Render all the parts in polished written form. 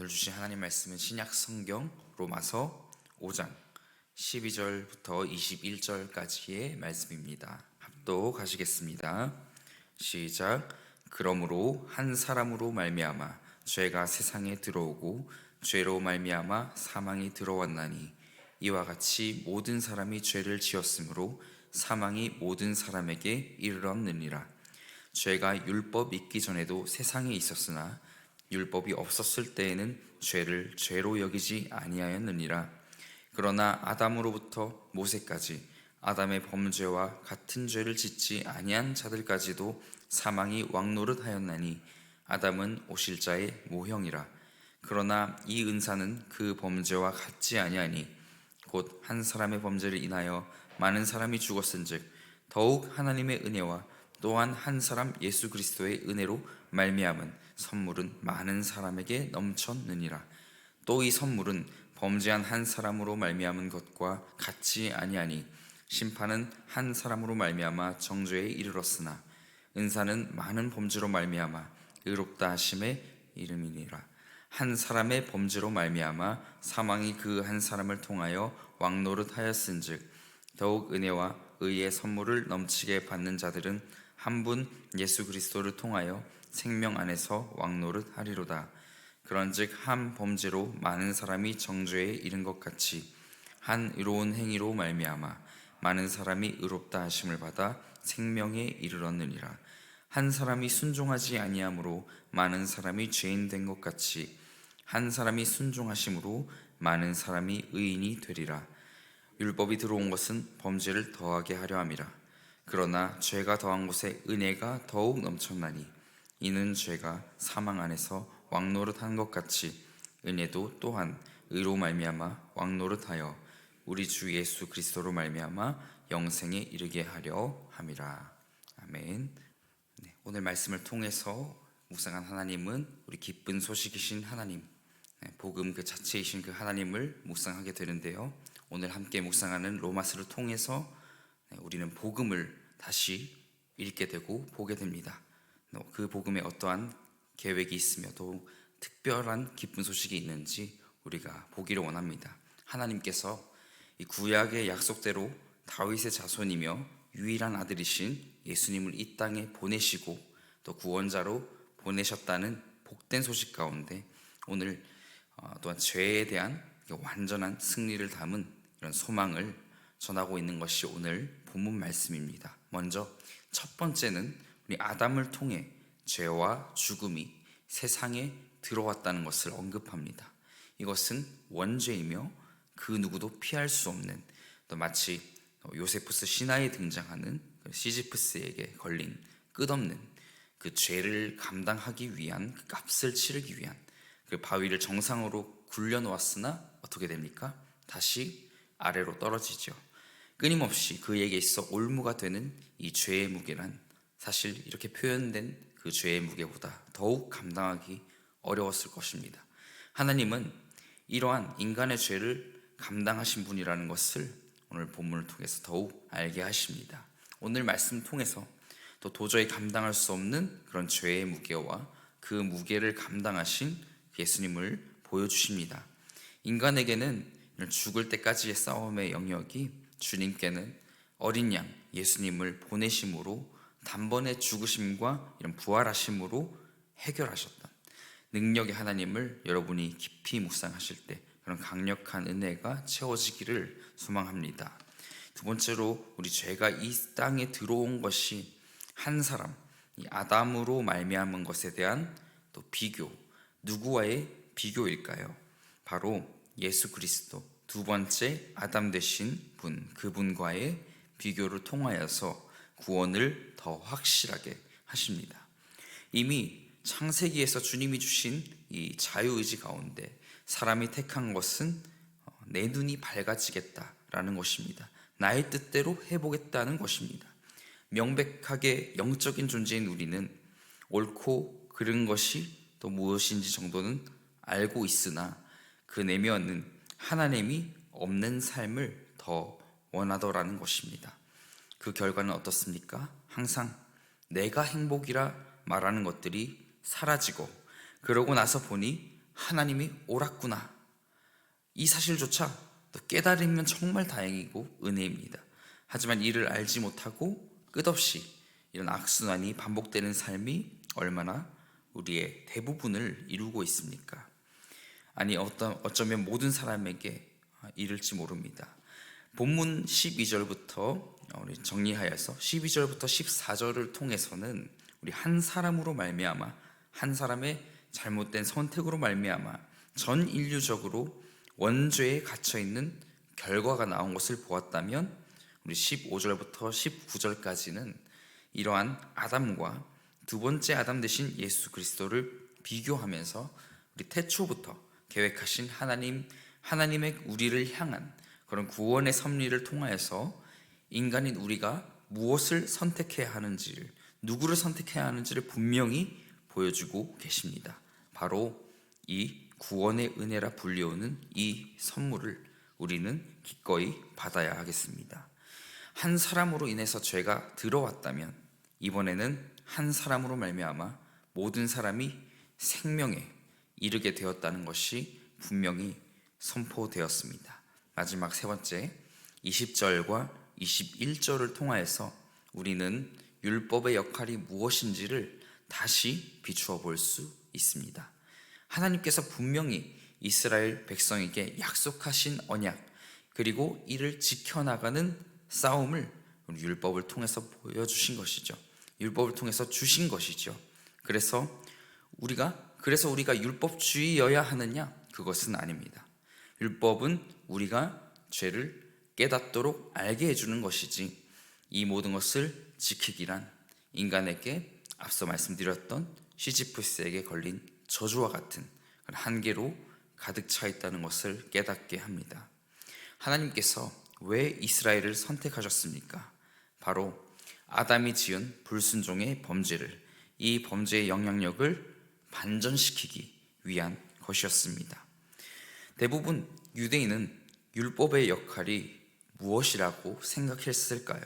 오늘 주신 하나님 말씀은 신약 성경 로마서 5장 12절부터 21절까지의 말씀입니다. 합독하시겠습니다. 시작. 그러므로 한 사람으로 말미암아 죄가 세상에 들어오고 죄로 말미암아 사망이 들어왔나니 이와 같이 모든 사람이 죄를 지었으므로 사망이 모든 사람에게 이르렀느니라. 죄가 율법 있기 전에도 세상에 있었으나 율법이 없었을 때에는 죄를 죄로 여기지 아니하였느니라. 그러나 아담으로부터 모세까지 아담의 범죄와 같은 죄를 짓지 아니한 자들까지도 사망이 왕노릇하였나니 아담은 오실자의 모형이라. 그러나 이 은사는 그 범죄와 같지 아니하니 곧 한 사람의 범죄를 인하여 많은 사람이 죽었은즉 더욱 하나님의 은혜와 또한 한 사람 예수 그리스도의 은혜로 말미암은 선물은 많은 사람에게 넘쳤느니라. 또 이 선물은 범죄한 한 사람으로 말미암은 것과 같지 아니하니 심판은 한 사람으로 말미암아 정죄에 이르렀으나 은사는 많은 범죄로 말미암아 의롭다 하심의 이름이니라. 한 사람의 범죄로 말미암아 사망이 그 한 사람을 통하여 왕노릇하였은즉 더욱 은혜와 의의 선물을 넘치게 받는 자들은 한 분 예수 그리스도를 통하여 생명 안에서 왕노릇하리로다. 그런즉 한 범죄로 많은 사람이 정죄에 이른 것 같이 한 의로운 행위로 말미암아 많은 사람이 의롭다 하심을 받아 생명에 이르렀느니라. 한 사람이 순종하지 아니함으로 많은 사람이 죄인 된 것 같이 한 사람이 순종하심으로 많은 사람이 의인이 되리라. 율법이 들어온 것은 범죄를 더하게 하려 함이라. 그러나 죄가 더한 곳에 은혜가 더욱 넘쳤나니 이는 죄가 사망 안에서 왕노릇한 것 같이 은혜도 또한 의로 말미암아 왕노릇하여 우리 주 예수 그리스도로 말미암아 영생에 이르게 하려 함이라. 아멘. 오늘 말씀을 통해서 묵상한 하나님은 우리 기쁜 소식이신 하나님, 복음 그 자체이신 그 하나님을 묵상하게 되는데요. 오늘 함께 묵상하는 로마서를 통해서 우리는 복음을 다시 읽게 되고 보게 됩니다. 그 복음에 어떠한 계획이 있으며 또 특별한 기쁜 소식이 있는지 우리가 보기를 원합니다. 하나님께서 이 구약의 약속대로 다윗의 자손이며 유일한 아들이신 예수님을 이 땅에 보내시고 또 구원자로 보내셨다는 복된 소식 가운데 오늘 또한 죄에 대한 완전한 승리를 담은 이런 소망을 전하고 있는 것이 오늘 본문 말씀입니다. 먼저 첫 번째는 우리 아담을 통해 죄와 죽음이 세상에 들어왔다는 것을 언급합니다. 이것은 원죄이며 그 누구도 피할 수 없는, 또 마치 요세푸스 신화에 등장하는 시지프스에게 걸린 끝없는 그 죄를 감당하기 위한 그 값을 치르기 위한 그 바위를 정상으로 굴려놓았으나 어떻게 됩니까? 다시 아래로 떨어지죠. 끊임없이 그에게 있어 올무가 되는 이 죄의 무게란 사실 이렇게 표현된 그 죄의 무게보다 더욱 감당하기 어려웠을 것입니다. 하나님은 이러한 인간의 죄를 감당하신 분이라는 것을 오늘 본문을 통해서 더욱 알게 하십니다. 오늘 말씀 통해서 또 도저히 감당할 수 없는 그런 죄의 무게와 그 무게를 감당하신 예수님을 보여주십니다. 인간에게는 죽을 때까지의 싸움의 영역이 주님께는 어린 양 예수님을 보내심으로 단번에 죽으심과 이런 부활하심으로 해결하셨던 능력의 하나님을 여러분이 깊이 묵상하실 때 그런 강력한 은혜가 채워지기를 소망합니다. 두 번째로 우리 죄가 이 땅에 들어온 것이 한 사람, 이 아담으로 말미암은 것에 대한 또 비교, 누구와의 비교일까요? 바로 예수 그리스도, 두 번째 아담 되신 분, 그분과의 비교를 통하여서 구원을 더 확실하게 하십니다. 이미 창세기에서 주님이 주신 이 자유의지 가운데 사람이 택한 것은 내 눈이 밝아지겠다라는 것입니다. 나의 뜻대로 해보겠다는 것입니다. 명백하게 영적인 존재인 우리는 옳고 그른 것이 또 무엇인지 정도는 알고 있으나 그 내면은 하나님이 없는 삶을 더 원하더라는 것입니다. 그 결과는 어떻습니까? 항상 내가 행복이라 말하는 것들이 사라지고 그러고 나서 보니 하나님이 옳았구나, 이 사실조차 또 깨달으면 정말 다행이고 은혜입니다. 하지만 이를 알지 못하고 끝없이 이런 악순환이 반복되는 삶이 얼마나 우리의 대부분을 이루고 있습니까? 아니, 어쩌면 모든 사람에게 이를지 모릅니다. 본문 12절부터 우리 정리하여서 12절부터 14절을 통해서는 우리 한 사람으로 말미암아, 한 사람의 잘못된 선택으로 말미암아 전 인류적으로 원죄에 갇혀 있는 결과가 나온 것을 보았다면, 우리 15절부터 19절까지는 이러한 아담과 두 번째 아담 되신 예수 그리스도를 비교하면서 우리 태초부터 계획하신 하나님의 우리를 향한 그런 구원의 섭리를 통하여서 인간인 우리가 무엇을 선택해야 하는지를, 누구를 선택해야 하는지를 분명히 보여주고 계십니다. 바로 이 구원의 은혜라 불리우는 이 선물을 우리는 기꺼이 받아야 하겠습니다. 한 사람으로 인해서 죄가 들어왔다면 이번에는 한 사람으로 말미암아 모든 사람이 생명에 이르게 되었다는 것이 분명히 선포되었습니다. 마지막 세 번째 20절과 21절을 통하여서 우리는 율법의 역할이 무엇인지를 다시 비추어 볼 수 있습니다. 하나님께서 분명히 이스라엘 백성에게 약속하신 언약, 그리고 이를 지켜나가는 싸움을 율법을 통해서 보여주신 것이죠. 율법을 통해서 주신 것이죠. 그래서 우리가 율법주의여야 하느냐? 그것은 아닙니다. 율법은 우리가 죄를 깨닫도록 알게 해주는 것이지, 이 모든 것을 지키기란 인간에게 앞서 말씀드렸던 시지프스에게 걸린 저주와 같은 한계로 가득 차 있다는 것을 깨닫게 합니다. 하나님께서 왜 이스라엘을 선택하셨습니까? 바로 아담이 지은 불순종의 범죄를, 이 범죄의 영향력을 반전시키기 위한 것이었습니다. 대부분 유대인은 율법의 역할이 무엇이라고 생각했을까요?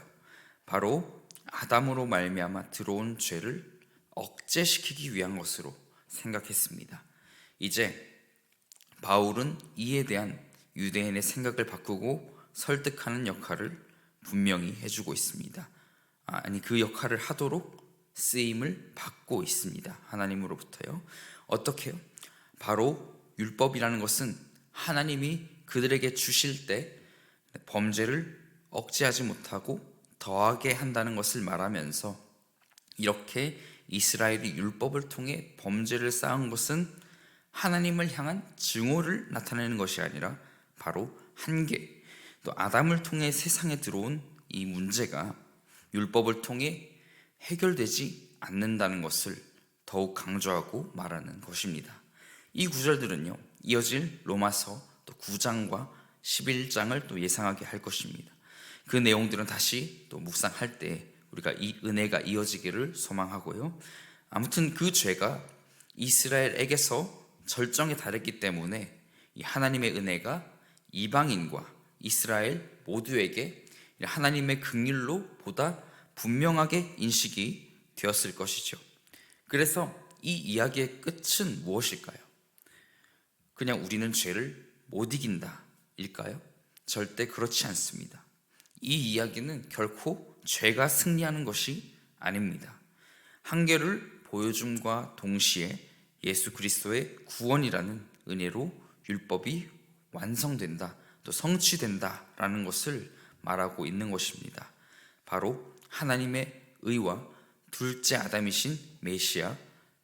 바로 아담으로 말미암아 들어온 죄를 억제시키기 위한 것으로 생각했습니다. 이제 바울은 이에 대한 유대인의 생각을 바꾸고 설득하는 역할을 분명히 해주고 있습니다. 그 역할을 하도록 쓰임을 받고 있습니다. 하나님으로부터요. 어떻게요? 바로 율법이라는 것은 하나님이 그들에게 주실 때 범죄를 억제하지 못하고 더하게 한다는 것을 말하면서, 이렇게 이스라엘이 율법을 통해 범죄를 쌓은 것은 하나님을 향한 증오를 나타내는 것이 아니라 바로 한계, 또 아담을 통해 세상에 들어온 이 문제가 율법을 통해 해결되지 않는다는 것을 더욱 강조하고 말하는 것입니다. 이 구절들은요, 이어질 로마서 또 9장과 11장을 또 예상하게 할 것입니다. 그 내용들은 다시 또 묵상할 때 우리가 이 은혜가 이어지기를 소망하고요. 아무튼 그 죄가 이스라엘에게서 절정에 달했기 때문에 이 하나님의 은혜가 이방인과 이스라엘 모두에게 하나님의 긍휼로 보다 분명하게 인식이 되었을 것이죠. 그래서 이 이야기의 끝은 무엇일까요? 그냥 우리는 죄를 못 이긴다 일까요? 절대 그렇지 않습니다. 이 이야기는 결코 죄가 승리하는 것이 아닙니다. 한계를 보여줌과 동시에 예수 그리스도의 구원이라는 은혜로 율법이 완성된다, 또 성취된다라는 것을 말하고 있는 것입니다. 바로 하나님의 의와 둘째 아담이신 메시아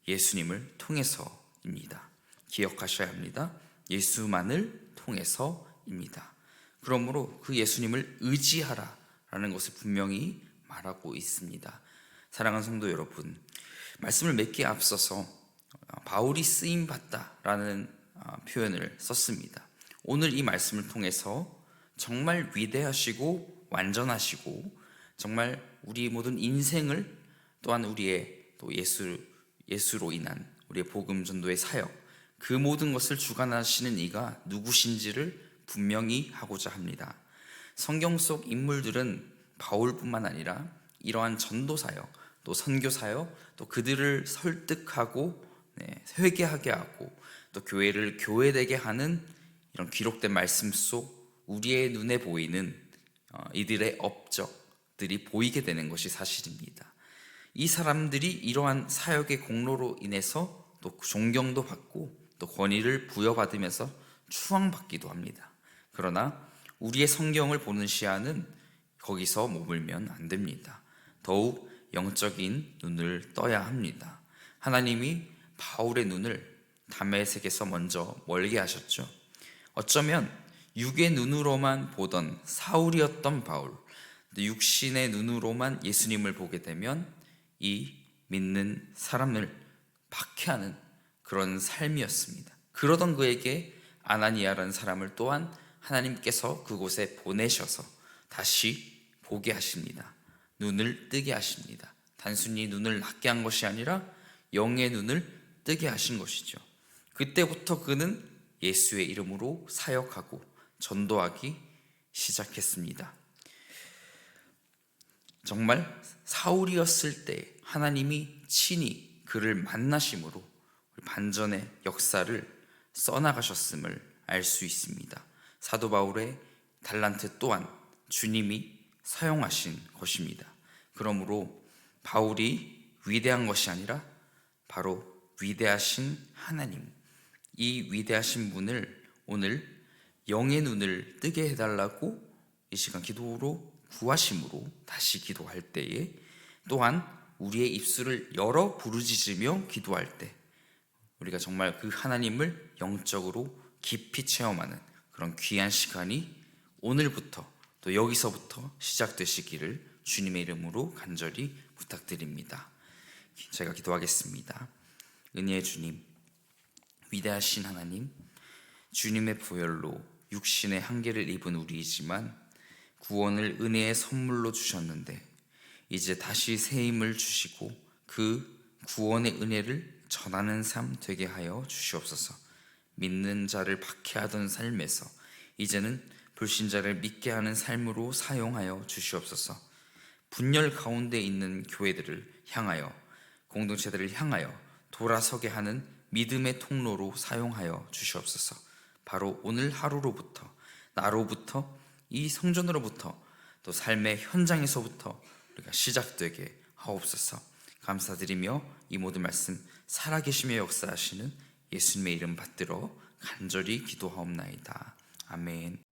예수님을 통해서입니다. 기억하셔야 합니다. 예수만을 통해서입니다. 그러므로 그 예수님을 의지하라라는 것을 분명히 말하고 있습니다. 사랑하는 성도 여러분, 말씀을 맺기에 앞서서 바울이 쓰임받다라는 표현을 썼습니다. 오늘 이 말씀을 통해서 정말 위대하시고 완전하시고 정말 우리 모든 인생을, 또한 우리의 또 예수로 인한 우리의 복음 전도의 사역, 그 모든 것을 주관하시는 이가 누구신지를 분명히 하고자 합니다. 성경 속 인물들은 바울뿐만 아니라 이러한 전도 사역, 또 선교 사역, 또 그들을 설득하고 회개하게 하고 또 교회를 교회되게 하는 이런 기록된 말씀 속 우리의 눈에 보이는 이들의 업적들이 보이게 되는 것이 사실입니다. 이 사람들이 이러한 사역의 공로로 인해서 또 존경도 받고 또 권위를 부여받으면서 추앙받기도 합니다. 그러나 우리의 성경을 보는 시야는 거기서 머물면 안 됩니다. 더욱 영적인 눈을 떠야 합니다. 하나님이 바울의 눈을 다메섹에서 먼저 멀게 하셨죠. 어쩌면 육의 눈으로만 보던 사울이었던 바울, 육신의 눈으로만 예수님을 보게 되면 이 믿는 사람을 박해하는 그런 삶이었습니다. 그러던 그에게 아나니아라는 사람을 또한 하나님께서 그곳에 보내셔서 다시 보게 하십니다. 눈을 뜨게 하십니다. 단순히 눈을 낮게 한 것이 아니라 영의 눈을 뜨게 하신 것이죠. 그때부터 그는 예수의 이름으로 사역하고 전도하기 시작했습니다. 정말 사울이었을 때 하나님이 친히 그를 만나심으로 반전의 역사를 써나가셨음을 알 수 있습니다. 사도 바울의 달란트 또한 주님이 사용하신 것입니다. 그러므로 바울이 위대한 것이 아니라 바로 위대하신 하나님, 이 위대하신 분을 오늘 영의 눈을 뜨게 해달라고 이 시간 기도로 구하심으로 다시 기도할 때에, 또한 우리의 입술을 열어 부르짖으며 기도할 때 우리가 정말 그 하나님을 영적으로 깊이 체험하는 그런 귀한 시간이 오늘부터 또 여기서부터 시작되시기를 주님의 이름으로 간절히 부탁드립니다. 제가 기도하겠습니다. 은혜의 주님, 위대하신 하나님, 주님의 보혈로 육신의 한계를 입은 우리이지만 구원을 은혜의 선물로 주셨는데 이제 다시 새 힘을 주시고 그 구원의 은혜를 전하는 삶 되게 하여 주시옵소서. 믿는 자를 박해하던 삶에서 이제는 불신자를 믿게 하는 삶으로 사용하여 주시옵소서. 분열 가운데 있는 교회들을 향하여, 공동체들을 향하여 돌아서게 하는 믿음의 통로로 사용하여 주시옵소서. 바로 오늘 하루로부터, 나로부터, 이 성전으로부터, 또 삶의 현장에서부터 우리가 시작되게 하옵소서. 감사드리며 이 모든 말씀 살아계시며 역사하시는 예수님의 이름 받들어 간절히 기도하옵나이다. 아멘.